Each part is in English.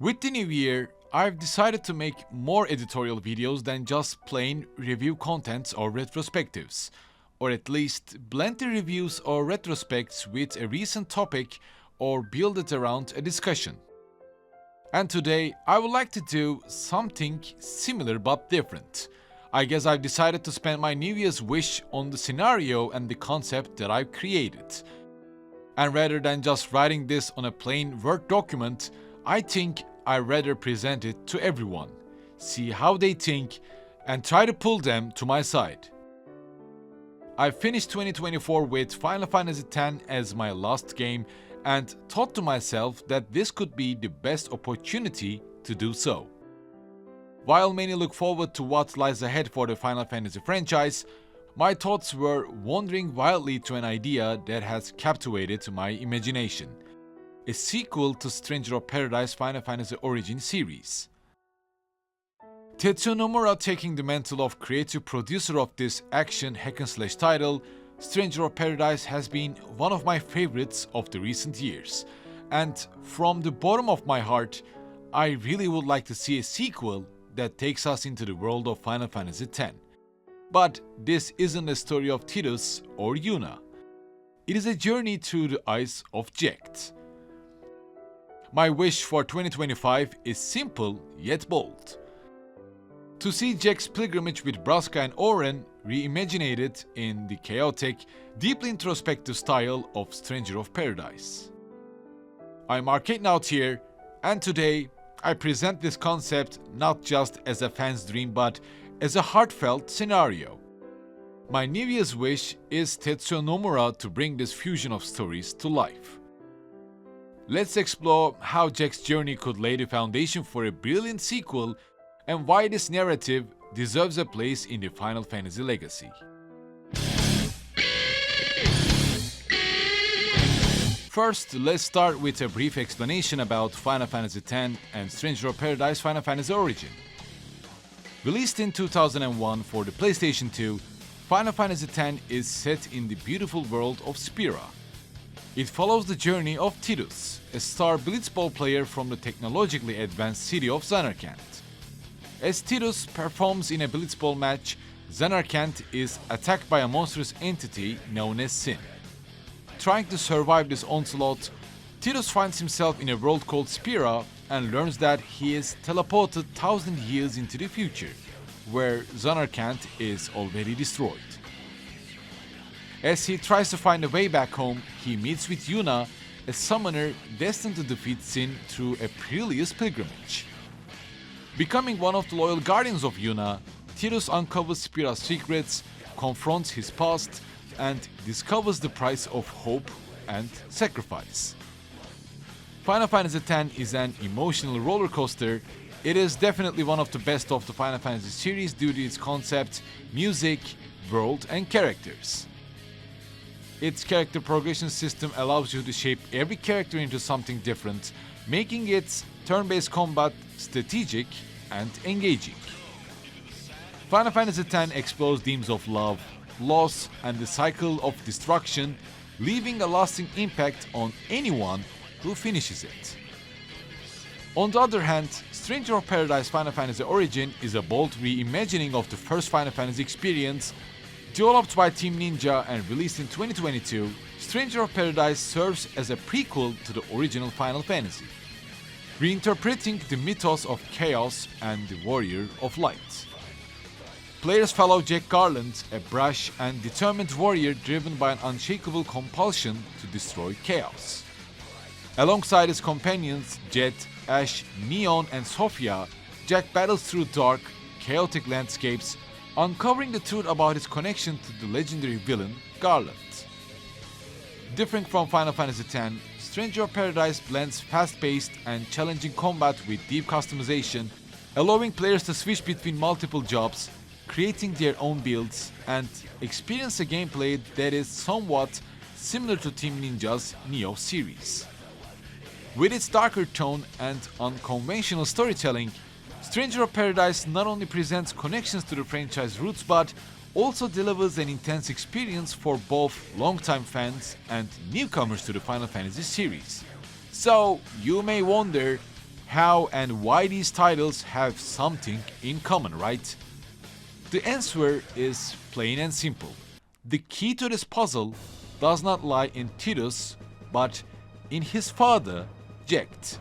With the new year, I've decided to make more editorial videos than just plain review contents or retrospectives, or at least blend the reviews or retrospects with a recent topic or build it around a discussion. And today, I would like to do something similar but different. I guess I've decided to spend my New Year's wish on the scenario and the concept that I've created. And rather than just writing this on a plain Word document, I think I'd rather present it to everyone, see how they think, and try to pull them to my side. I finished 2024 with Final Fantasy X as my last game and thought to myself that this could be the best opportunity to do so. While many look forward to what lies ahead for the Final Fantasy franchise, my thoughts were wandering wildly to an idea that has captivated my imagination: a sequel to Stranger of Paradise Final Fantasy Origin series. Tetsuya Nomura taking the mantle of creative producer of this action hack-and-slash title, Stranger of Paradise has been one of my favorites of the recent years, and from the bottom of my heart, I really would like to see a sequel that takes us into the world of Final Fantasy X. But this isn't a story of Tidus or Yuna. It is a journey through the eyes of Jecht. My wish for 2025 is simple yet bold: to see Jecht's pilgrimage with Braska and Auron reimagined in the chaotic, deeply introspective style of Stranger of Paradise. I'm Arcadenaut here, and today I present this concept not just as a fan's dream but as a heartfelt scenario. My New Year's wish is Tetsuya Nomura to bring this fusion of stories to life. Let's explore how Jecht's journey could lay the foundation for a brilliant sequel and why this narrative deserves a place in the Final Fantasy legacy. First, let's start with a brief explanation about Final Fantasy X and Stranger of Paradise Final Fantasy Origin. Released in 2001 for the PlayStation 2, Final Fantasy X is set in the beautiful world of Spira. It follows the journey of Tidus, a star blitzball player from the technologically advanced city of Zanarkand. As Tidus performs in a blitzball match, Zanarkand is attacked by a monstrous entity known as Sin. Trying to survive this onslaught, Tidus finds himself in a world called Spira and learns that he is teleported 1,000 years into the future, where Zanarkand is already destroyed. As he tries to find a way back home, he meets with Yuna, a summoner destined to defeat Sin through a perilous pilgrimage. Becoming one of the loyal guardians of Yuna, Tidus uncovers Spira's secrets, confronts his past, and discovers the price of hope and sacrifice. Final Fantasy X is an emotional roller coaster. It is definitely one of the best of the Final Fantasy series due to its concept, music, world, and characters. Its character progression system allows you to shape every character into something different, making its turn-based combat strategic and engaging. Final Fantasy X explores themes of love, loss, and the cycle of destruction, leaving a lasting impact on anyone who finishes it. On the other hand, Stranger of Paradise Final Fantasy Origin is a bold reimagining of the first Final Fantasy experience. Developed by Team Ninja and released in 2022, Stranger of Paradise serves as a prequel to the original Final Fantasy, reinterpreting the mythos of chaos and the warrior of light. Players follow Garland, a brash and determined warrior driven by an unshakable compulsion to destroy chaos. Alongside his companions Jet, Ash, Neon, and Sophia, Jecht battles through dark, chaotic landscapes, uncovering the truth about his connection to the legendary villain Garland. Differing from Final Fantasy X, Stranger of Paradise blends fast-paced and challenging combat with deep customization, allowing players to switch between multiple jobs, creating their own builds, and experience a gameplay that is somewhat similar to Team Ninja's Neo series. With its darker tone and unconventional storytelling, Stranger of Paradise not only presents connections to the franchise roots but also delivers an intense experience for both longtime fans and newcomers to the Final Fantasy series. So, you may wonder, How and why these titles have something in common, right? The answer is plain and simple. The key to this puzzle does not lie in Tidus, but in his father, Jecht.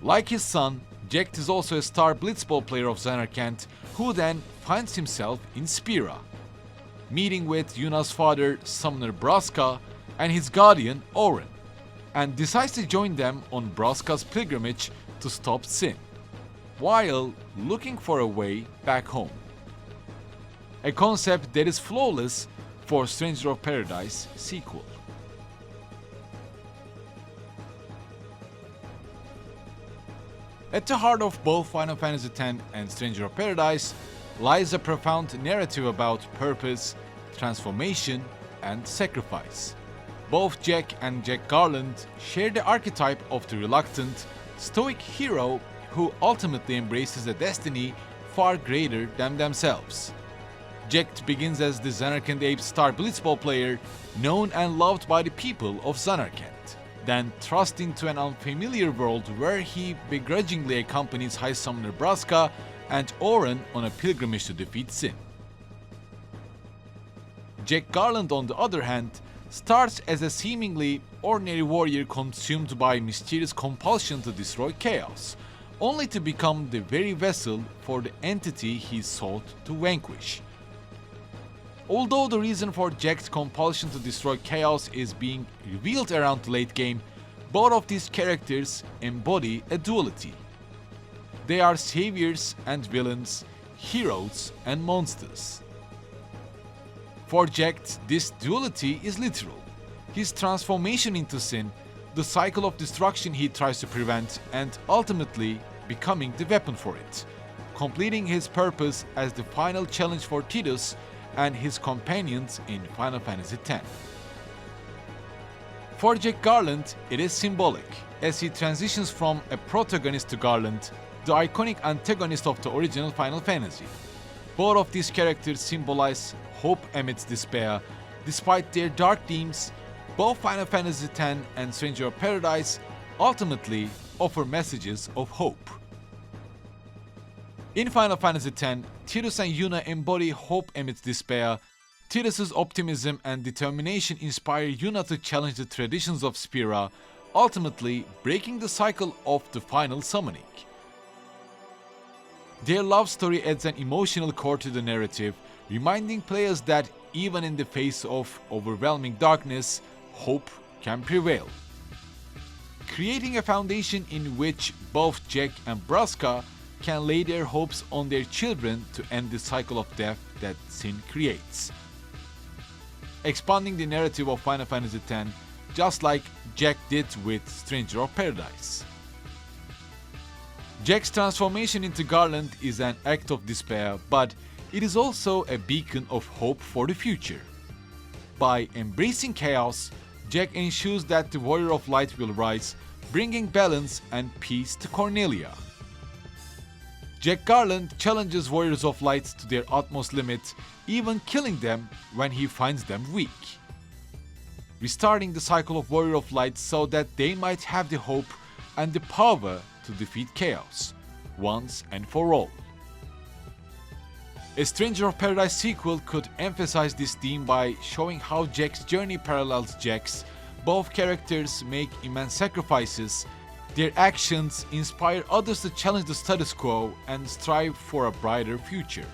Like his son, Jecht is also a star blitzball player of Zanarkand, who then finds himself in Spira, meeting with Yuna's father, summoner Braska, and his guardian, Auron, and decides to join them on Braska's pilgrimage to stop sin, while looking for a way back home. A concept that is flawless for Stranger of Paradise sequel. At the heart of both Final Fantasy X and Stranger of Paradise lies a profound narrative about purpose, transformation, and sacrifice. Both Jecht and Garland share the archetype of the reluctant, stoic hero who ultimately embraces a destiny far greater than themselves. Jecht begins as the Zanarkand Ape star blitzball player, known and loved by the people of Zanarkand, then thrust into an unfamiliar world where he begrudgingly accompanies High Summoner Braska and Auron on a pilgrimage to defeat sin. Jecht Garland, on the other hand, starts as a seemingly ordinary warrior consumed by mysterious compulsion to destroy chaos, only to become the very vessel for the entity he sought to vanquish. Although the reason for Jecht's compulsion to destroy chaos is being revealed around the late game, both of these characters embody a duality. They are saviors and villains, heroes and monsters. For Jecht, this duality is literal. His transformation into sin, the cycle of destruction he tries to prevent, and ultimately becoming the weapon for it, completing his purpose as the final challenge for Tidus and his companions in Final Fantasy X. For Jecht Garland, it is symbolic, as he transitions from a protagonist to Garland, the iconic antagonist of the original Final Fantasy. Both of these characters symbolize hope amidst despair. Despite their dark themes, both Final Fantasy X and Stranger of Paradise ultimately offer messages of hope. In Final Fantasy X, Tidus and Yuna embody hope amidst despair. Tidus' optimism and determination inspire Yuna to challenge the traditions of Spira, ultimately breaking the cycle of the final summoning. Their love story adds an emotional core to the narrative, reminding players that even in the face of overwhelming darkness, hope can prevail. Creating a foundation in which both Jecht and Braska can lay their hopes on their children to end the cycle of death that sin creates. Expanding the narrative of Final Fantasy X, just like Jecht did with Stranger of Paradise. Jecht's transformation into Garland is an act of despair, but it is also a beacon of hope for the future. By embracing chaos, Jecht ensures that the Warrior of Light will rise, bringing balance and peace to Cornelia. Jecht Garland challenges Warriors of Light to their utmost limit, even killing them when he finds them weak, restarting the cycle of Warrior of Light so that they might have the hope and the power to defeat chaos, once and for all. A Stranger of Paradise sequel could emphasize this theme by showing how Jecht's journey parallels Jecht's. Both characters make immense sacrifices. Their actions inspire others to challenge the status quo and strive for a brighter future.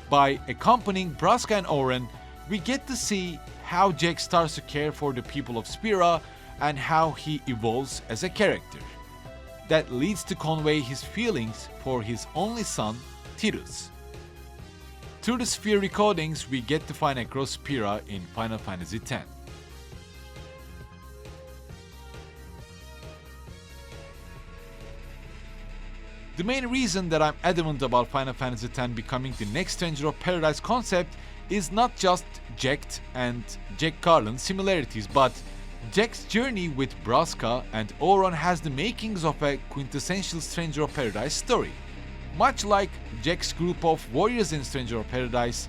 By accompanying Braska and Auron, we get to see how Jecht starts to care for the people of Spira and how he evolves as a character. That leads to convey his feelings for his only son, Tidus. Through the Sphere recordings, we get to find across Spira in Final Fantasy X. The main reason that I'm adamant about Final Fantasy X becoming the next Stranger of Paradise concept is not just Jecht and Jecht Garland's similarities, but Jecht's journey with Braska and Auron has the makings of a quintessential Stranger of Paradise story. Much like Jecht's group of warriors in Stranger of Paradise,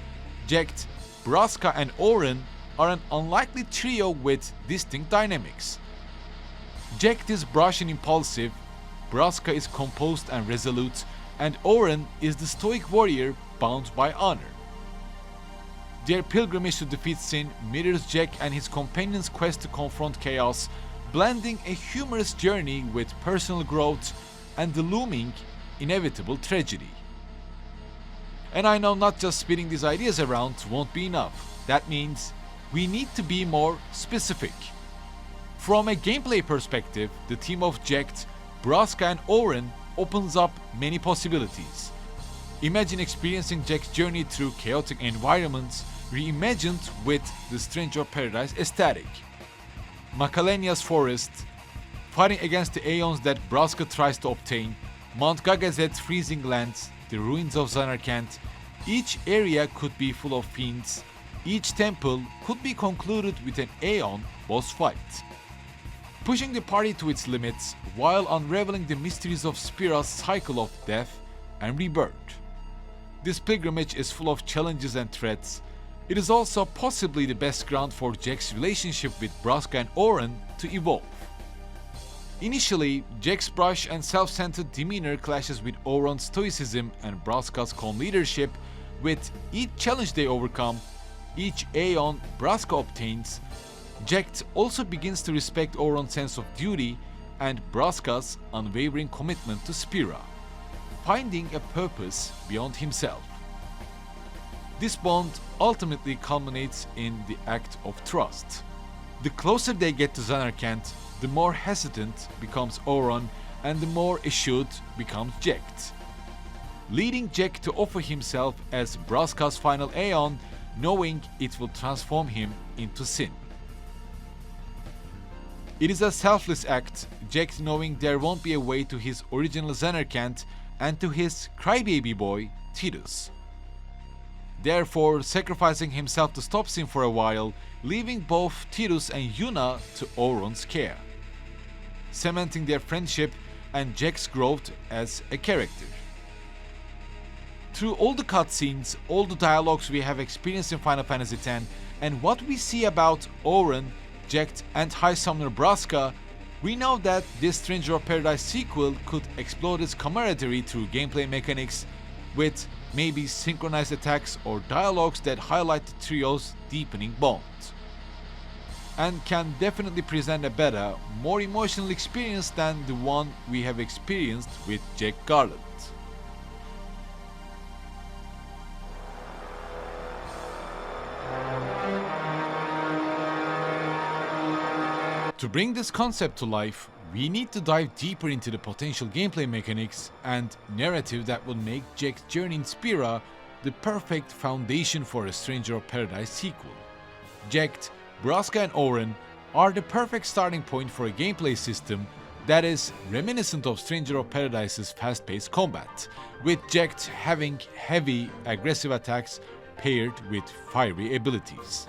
Jecht, Braska and Auron are an unlikely trio with distinct dynamics. Jecht is brash and impulsive, Braska is composed and resolute, and Auron is the stoic warrior bound by honor. Their pilgrimage to defeat sin mirrors Jecht and his companions' quest to confront chaos, blending a humorous journey with personal growth and the looming, inevitable tragedy. And I know not just spitting these ideas around won't be enough. That means we need to be more specific. From a gameplay perspective, the team of Jecht, Braska and Auron opens up many possibilities. Imagine experiencing Jecht's journey through chaotic environments, reimagined with the Stranger of Paradise aesthetic. Macalania Forest, fighting against the aeons that Braska tries to obtain, Mount Gagazet's freezing lands, the Ruins of Zanarkand. Each area could be full of fiends. Each temple could be concluded with an aeon boss fight, pushing the party to its limits while unraveling the mysteries of Spira's cycle of death and rebirth. This pilgrimage is full of challenges and threats. It is also possibly the best ground for Jecht's relationship with Braska and Auron to evolve. Initially, Jecht's brash and self-centered demeanor clashes with Auron's stoicism and Braska's calm leadership. With each challenge they overcome, each aeon Braska obtains, Jecht also begins to respect Auron's sense of duty and Braska's unwavering commitment to Spira, finding a purpose beyond himself. This bond ultimately culminates in the act of trust. The closer they get to Zanarkand, the more hesitant becomes Auron and the more assured becomes Jecht, leading Jecht to offer himself as Braska's final aeon, knowing it will transform him into sin. It is a selfless act, Jecht knowing there won't be a way to his original Zanarkand and to his crybaby boy, Tidus. Therefore, sacrificing himself to stop sin for a while, leaving both Tidus and Yuna to Auron's care, cementing their friendship and Jecht's growth as a character. Through all the cutscenes, all the dialogues we have experienced in Final Fantasy X, and what we see about Auron, Jecht and High Summoner Braska, we know that this Stranger of Paradise sequel could explore its camaraderie through gameplay mechanics, with maybe synchronized attacks or dialogues that highlight the trio's deepening bond, and can definitely present a better, more emotional experience than the one we have experienced with Jecht Garland. To bring this concept to life, we need to dive deeper into the potential gameplay mechanics and narrative that will make Jecht's journey in Spira the perfect foundation for a Stranger of Paradise sequel. Jecht, Braska and Auron are the perfect starting point for a gameplay system that is reminiscent of Stranger of Paradise's fast-paced combat, with Jecht having heavy, aggressive attacks paired with fiery abilities.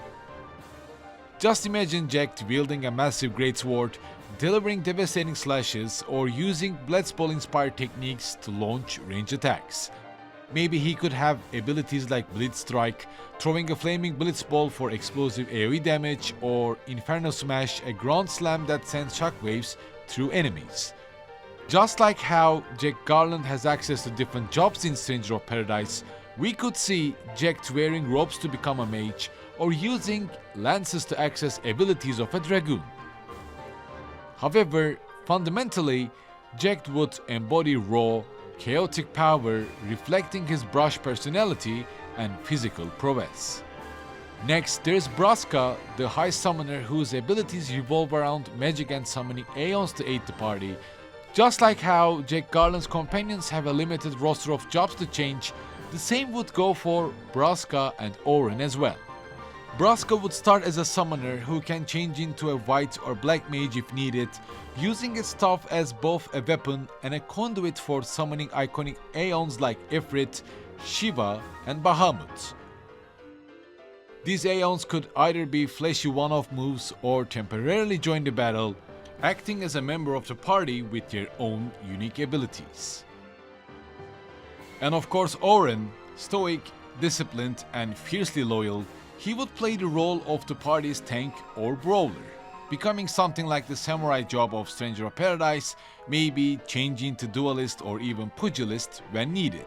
Just imagine Jecht wielding a massive greatsword, delivering devastating slashes, or using Blitzball-inspired techniques to launch range attacks. Maybe he could have abilities like Blitz Strike, throwing a flaming Blitzball for explosive AoE damage, or Inferno Smash, a ground slam that sends shockwaves through enemies. Just like how Jecht Garland has access to different jobs in Stranger of Paradise, we could see Jecht wearing robes to become a mage, or using lances to access abilities of a dragoon. However, fundamentally, Jecht would embody raw, chaotic power, reflecting his brash personality and physical prowess. Next, there's Braska, the High Summoner, whose abilities revolve around magic and summoning aeons to aid the party. Just like how Jecht Garland's companions have a limited roster of jobs to change, the same would go for Braska and Auron as well. Braska would start as a summoner who can change into a white or black mage if needed, using its staff as both a weapon and a conduit for summoning iconic aeons like Ifrit, Shiva and Bahamut. These aeons could either be flashy one-off moves or temporarily join the battle, acting as a member of the party with their own unique abilities. And of course Auron, stoic, disciplined and fiercely loyal, he would play the role of the party's tank or brawler. becoming something like the samurai job of Stranger of Paradise, maybe changing to duelist or even pugilist when needed.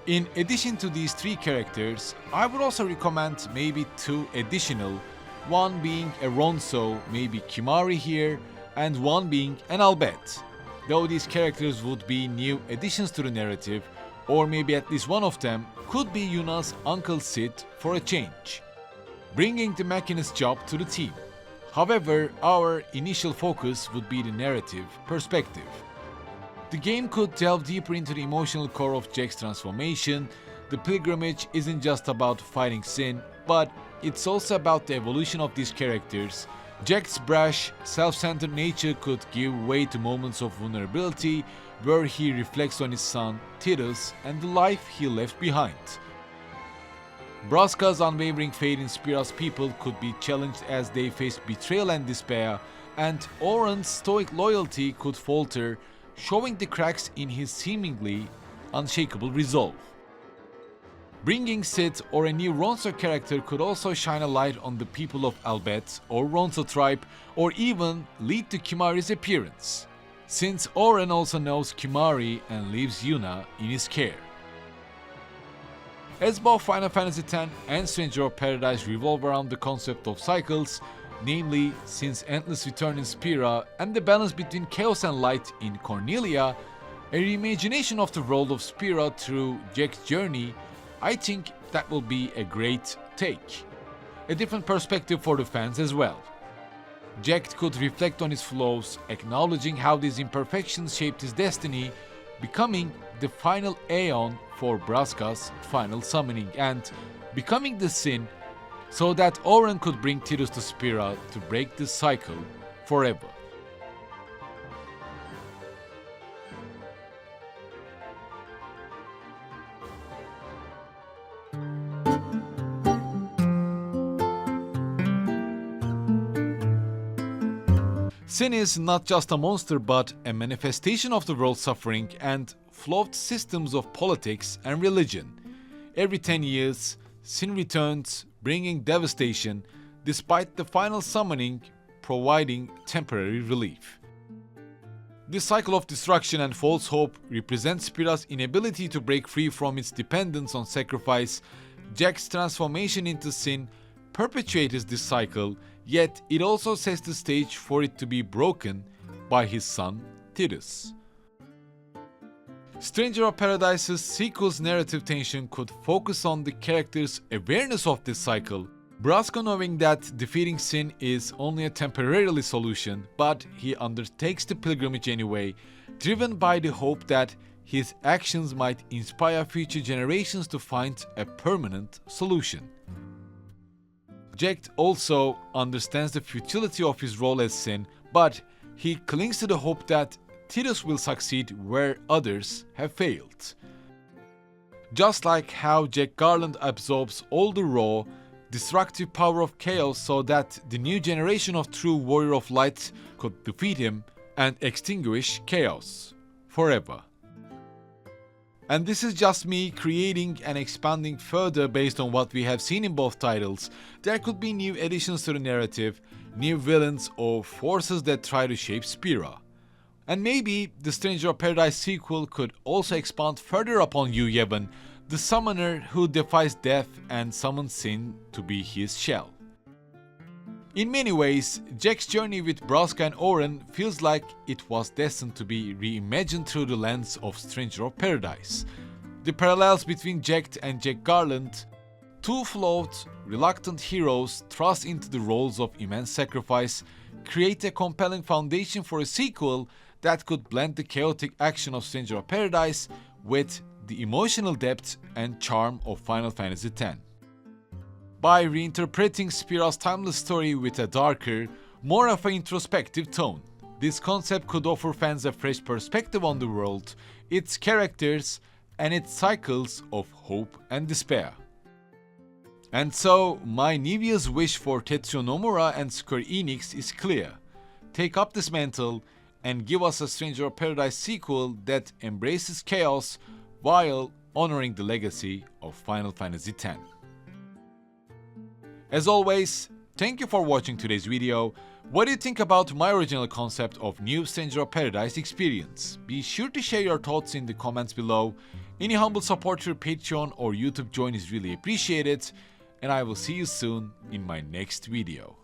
In addition to these 3 characters, I would also recommend maybe 2 additional, one being a Ronso, maybe Kimari here, and one being an Albet. Though these characters would be new additions to the narrative, or maybe at least one of them could be Yuna's Uncle Sid for a change, bringing the Machinist job to the team. However, our initial focus would be the narrative perspective. The game could delve deeper into the emotional core of Jecht's transformation. The pilgrimage isn't just about fighting sin, but it's also about the evolution of these characters. Jecht's brash, self-centered nature could give way to moments of vulnerability where he reflects on his son, Tidus, and the life he left behind. Braska's unwavering faith in Spira's people could be challenged as they faced betrayal and despair, and Auron's stoic loyalty could falter, showing the cracks in his seemingly unshakable resolve. Bringing Sid or a new Ronso character could also shine a light on the people of Albet or Ronso tribe, or even lead to Kimari's appearance, since Auron also knows Kimari and leaves Yuna in his care. As both Final Fantasy X and Stranger of Paradise revolve around the concept of cycles, namely since endless return in Spira and the balance between chaos and light in Cornelia, a reimagination of the world of Spira through Jecht's journey, I think that will be a great take. A different perspective for the fans as well. Jecht could reflect on his flaws, acknowledging how these imperfections shaped his destiny, becoming the final Aeon for Braska's final summoning, and becoming the sin so that Auron could bring Tidus to Spira to break this cycle forever. Sin is not just a monster but a manifestation of the world's suffering and flawed systems of politics and religion. Every 10 years, Sin returns, bringing devastation, despite the final summoning providing temporary relief. This cycle of destruction and false hope represents Spira's inability to break free from its dependence on sacrifice. Jecht's transformation into Sin perpetuates this cycle, yet it also sets the stage for it to be broken by his son Tidus. Stranger of Paradise's sequel's narrative tension could focus on the character's awareness of this cycle. Braska knowing that defeating Sin is only a temporary solution, but he undertakes the pilgrimage anyway, driven by the hope that his actions might inspire future generations to find a permanent solution. Jecht also understands the futility of his role as Sin, but he clings to the hope that Tidus will succeed where others have failed. Just like how Garland absorbs all the raw, destructive power of chaos so that the new generation of true warrior of light could defeat him and extinguish chaos forever. And this is just me creating and expanding further based on what we have seen in both titles. There could be new additions to the narrative, new villains or forces that try to shape Spira. And maybe the Stranger of Paradise sequel could also expand further upon Yu Yevon, the summoner who defies death and summons Sin to be his shell. In many ways, Jecht's journey with Braska and Auron feels like it was destined to be reimagined through the lens of Stranger of Paradise. The parallels between Jecht and Garland, two flawed, reluctant heroes thrust into the roles of immense sacrifice, create a compelling foundation for a sequel that could blend the chaotic action of Stranger of Paradise with the emotional depth and charm of Final Fantasy X. By reinterpreting Spira's timeless story with a darker, more of an introspective tone, this concept could offer fans a fresh perspective on the world, its characters, and its cycles of hope and despair. And so, my New Year's wish for Tetsuya Nomura and Square Enix is clear. Take up this mantle and give us a Stranger of Paradise sequel that embraces chaos while honoring the legacy of Final Fantasy X. As always, Thank you for watching today's video. What do you think about my original concept of New Stranger of Paradise experience? Be sure to share your thoughts in the comments below. Any humble support through Patreon or YouTube join is really appreciated. And I will see you soon in my next video.